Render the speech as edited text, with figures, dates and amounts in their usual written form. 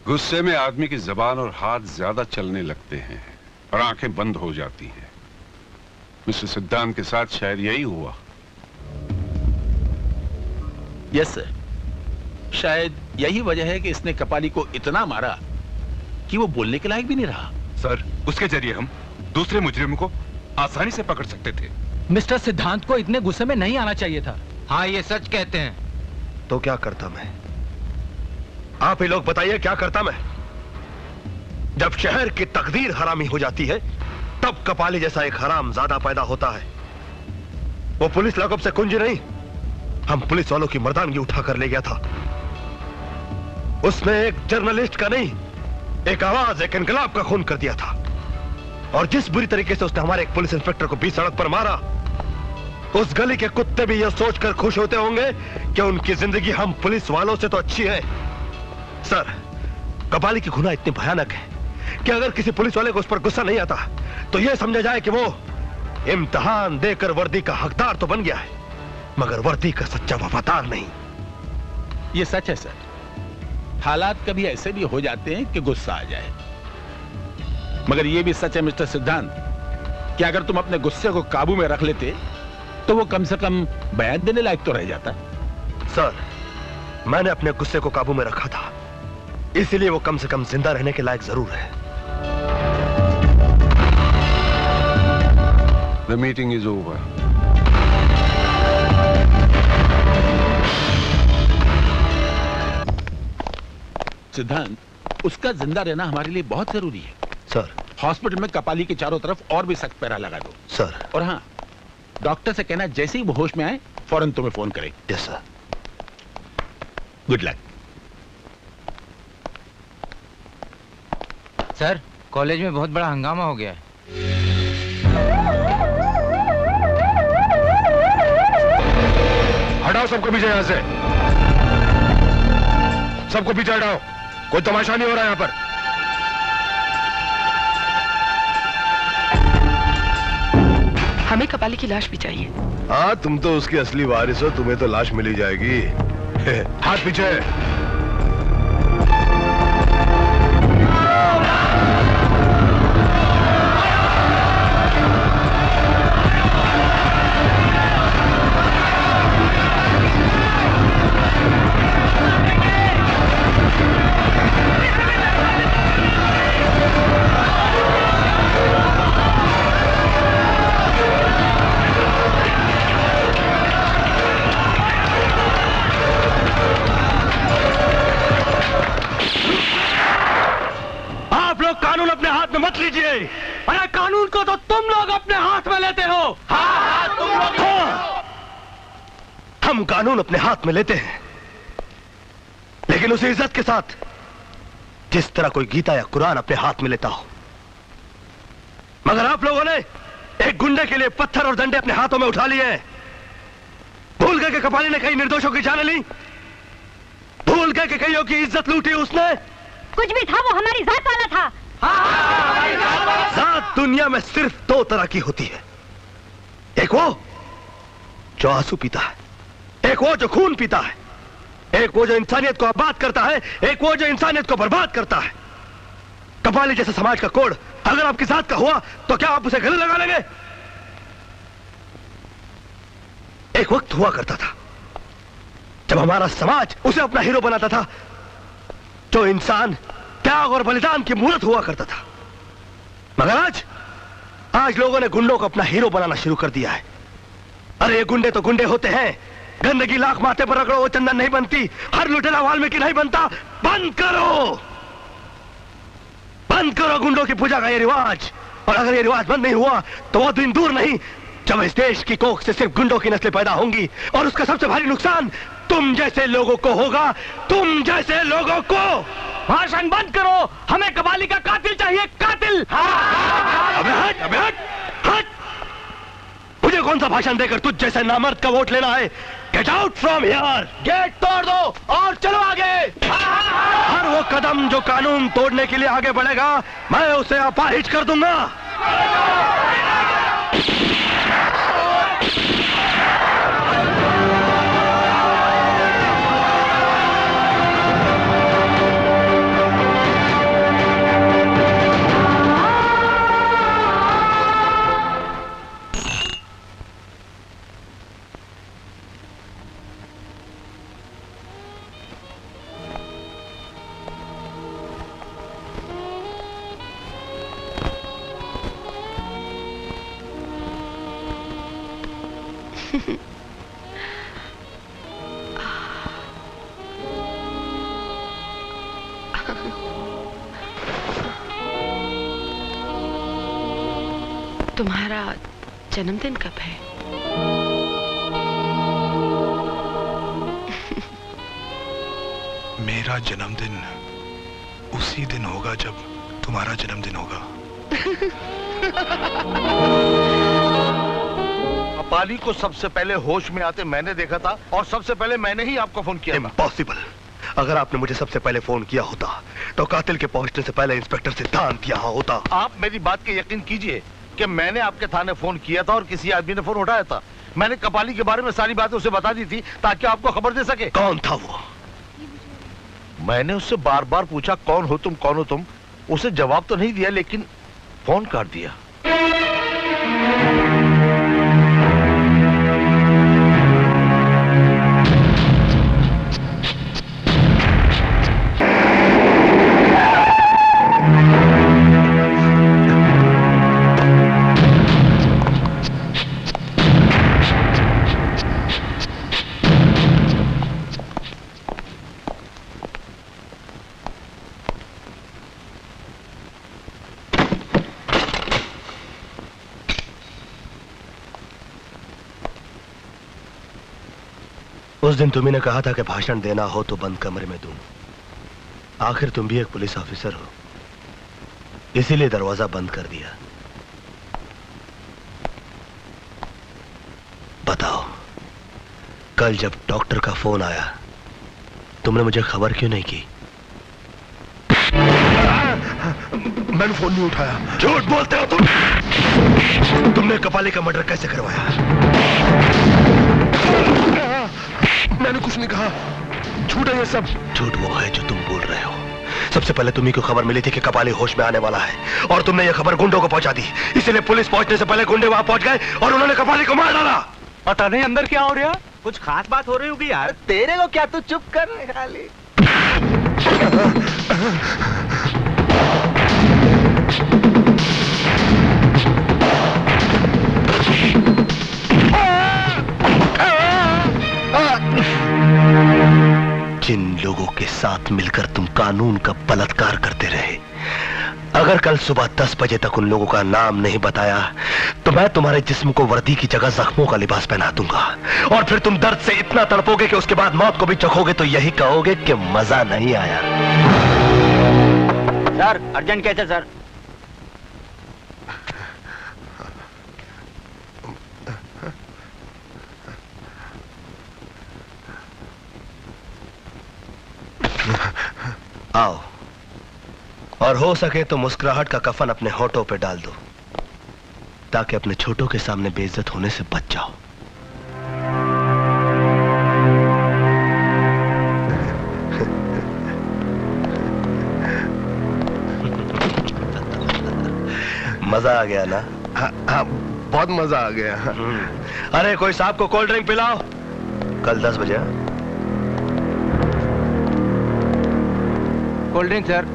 गुस्से में आदमी की जबान और हाथ ज्यादा चलने लगते हैं और आंखें बंद हो जाती हैं। मिस्टर सिद्धांत के साथ शायद यही हुआ। यस सर, शायद यही वजह है कि इसने कपाली को इतना मारा कि वो बोलने के लायक भी नहीं रहा। सर, उसके जरिए हम दूसरे मुजरिम को आसानी से पकड़ सकते थे। मिस्टर सिद्धांत को इतने गुस्से में नहीं आना चाहिए था। हाँ, ये सच कहते हैं। तो क्या करता मैं? आप ही लोग बताइए, क्या करता मैं? जब शहर की तकदीर हरामी हो जाती है, तब कपाली जैसा एक हराम ज्यादा पैदा होता है। वो पुलिस लॉकअप से कुंजी नहीं, हम पुलिस वालों की मर्दानगी उठा कर ले गया था। उसने एक जर्नलिस्ट का नहीं, एक आवाज, एक इनकलाब का खून कर दिया था। और जिस बुरी तरीके से उसने हमारे एक पुलिस इंस्पेक्टर को बीच सड़क पर मारा, उस गली के कुत्ते भी यह सोचकर खुश होते होंगे कि उनकी जिंदगी हम पुलिस वालों से तो अच्छी है। सर, कपाली की गुनाह इतनी भयानक है कि अगर किसी पुलिस वाले को उस पर गुस्सा नहीं आता तो यह समझा जाए कि वो इम्तिहान देकर वर्दी का हकदार तो बन गया है, मगर वर्दी का सच्चा वफादार नहीं। ये सच है सर, हालात कभी ऐसे भी हो जाते हैं कि गुस्सा आ जाए, मगर ये भी सच है मिस्टर सिद्धांत कि अगर तुम अपने गुस्से को काबू में रख लेते तो वो कम से कम बयान देने लायक तो रह जाता। सर, मैंने अपने गुस्से को काबू में रखा था, इसीलिए वो कम से कम जिंदा रहने के लायक जरूर है। The meeting is over. सिद्धांत, उसका जिंदा रहना हमारे लिए बहुत जरूरी है। सर, हॉस्पिटल में कपाली के चारों तरफ और भी सख्त पहरा लगा दो। सर। और हाँ, डॉक्टर से कहना जैसे ही वो होश में आए फौरन तुम्हें फोन करें। Yes sir. Good luck. Sir, college में बहुत बड़ा हंगामा हो गया है। हटाओ सबको पीछे, यहां से सबको पीछे हटाओ, कोई तमाशा नहीं हो रहा यहां पर। हमें कपाली की लाश भी चाहिए। हाँ, तुम तो उसकी असली वारिस हो, तुम्हें तो लाश मिली जाएगी। हाथ पीछे। कानून अपने हाथ में मत लीजिए। अरे कानून को तो तुम लोग अपने हाथ में लेते हो। हाँ, तुम लोग। हाँ, हम कानून अपने हाथ में लेते हैं, लेकिन उसी इज्जत के साथ जिस तरह कोई गीता या कुरान अपने हाथ में लेता हो। मगर आप लोगों ने एक गुंडे के लिए पत्थर और डंडे अपने हाथों में उठा लिए हैं। भूल गए कि कपाली ने कई निर्दोषों की जान ली, भूल गए कि कईयों की इज्जत लूटी उसने। कुछ भी था, वो हमारी जात वाला था। जात दुनिया में सिर्फ दो तरह की होती है, एक वो जो आंसू पीता है, एक वो जो खून पीता है, एक वो जो इंसानियत को आबाद करता है, एक वो जो इंसानियत को बर्बाद करता है। कपाली जैसे समाज का कोड अगर आपकी साथ का हुआ तो क्या आप उसे गले लगा लेंगे? एक वक्त हुआ करता था जब हमारा समाज उसे अपना हीरो बनाता था, जो इंसान त्याग और बलिदान की मूर्त हुआ करता था। मगर आज लोगों ने गुंडों को अपना हीरो बनाना शुरू कर दिया है। अरे ये गुंडे तो गुंडे होते हैं, गंदगी लाख माथे पर रगड़ो वो चंदन नहीं बनती, हर लुटेरा वाल्मीकि नहीं बनता। बंद करो, बंद करो गुंडों की पूजा का ये रिवाज। और अगर ये रिवाज बंद नहीं हुआ तो वो दिन दूर नहीं जब इस देश की कोख से सिर्फ गुंडों की नस्लें पैदा होंगी, और उसका सबसे भारी नुकसान तुम जैसे लोगों को होगा, तुम जैसे लोगों को। भाषण बंद करो, हमें कबाली का कातिल चाहिए, कातिल। अबे हट, अबे हट, हट। मुझे कौन सा भाषण देकर तुझ जैसे नामर्द का वोट लेना है? Get out from here. Gate तोड़ दो और चलो आगे। हर वो कदम जो कानून तोड़ने के लिए आगे बढ़ेगा, मैं उसे अपाहिज कर दूंगा। तुम्हारा जन्मदिन कब है? मेरा जन्मदिन उसी दिन होगा जब तुम्हारा जन्मदिन होगा। कपाली को सबसे पहले होश में आते मैंने देखा था और सबसे पहले मैंने ही आपको फोन किया। इम्पॉसिबल। अगर आपने मुझे सबसे पहले फोन किया होता तो कातिल के पहुंचने से पहले इंस्पेक्टर सिद्धांत यहाँ होता। आप मेरी बात के यकीन कीजिए कि मैंने आपके थाने फोन किया था और किसी आदमी ने फोन उठाया था। मैंने कपाली के बारे में सारी बातें उसे बता दी थी ताकि आपको खबर दे सके। कौन था वो? मैंने उससे बार बार पूछा कौन हो तुम, कौन हो तुम। उसे जवाब तो नहीं दिया लेकिन फोन काट दिया। उस दिन तुम्ही ने कहा था कि भाषण देना हो तो बंद कमरे में दूं। आखिर तुम भी एक पुलिस ऑफिसर हो, इसीलिए दरवाजा बंद कर दिया। बताओ, कल जब डॉक्टर का फोन आया तुमने मुझे खबर क्यों नहीं की? मैंने फोन नहीं उठाया। झूठ बोलते हो तुम। तुमने कपाली का मर्डर कैसे करवाया? मैंने कुछ नहीं कहा, झूठ है ये सब। झूठ वो है जो तुम बोल रहे हो। सबसे पहले तुम्ही को खबर मिली थी कि कपाली होश में आने वाला है और तुमने ये खबर गुंडों को पहुंचा दी। इसलिए पुलिस पहुंचने से पहले गुंडे वहां पहुंच गए और उन्होंने कपाली को मार डाला। पता नहीं अंदर क्या हो रहा। कुछ खास बात हो रही होगी यार। तेरे को क्या, तू चुप कर खाली। जिन लोगों के साथ मिलकर तुम कानून का बलात्कार करते रहे, अगर कल सुबह 10 बजे तक उन लोगों का नाम नहीं बताया तो मैं तुम्हारे जिस्म को वर्दी की जगह जख्मों का लिबास पहना दूंगा और फिर तुम दर्द से इतना तड़पोगे कि उसके बाद मौत को भी चखोगे तो यही कहोगे कि मजा नहीं आया। सर अर्जेंट कैसे सर? आओ और हो सके तो मुस्कुराहट का कफन अपने होठों पे डाल दो ताकि अपने छोटों के सामने बेइज्जत होने से बच जाओ। मजा आ गया ना? हाँ, बहुत मजा आ गया। अरे कोई साहब को कोल्ड ड्रिंक पिलाओ। कल 10 बजे। Cold drink sir.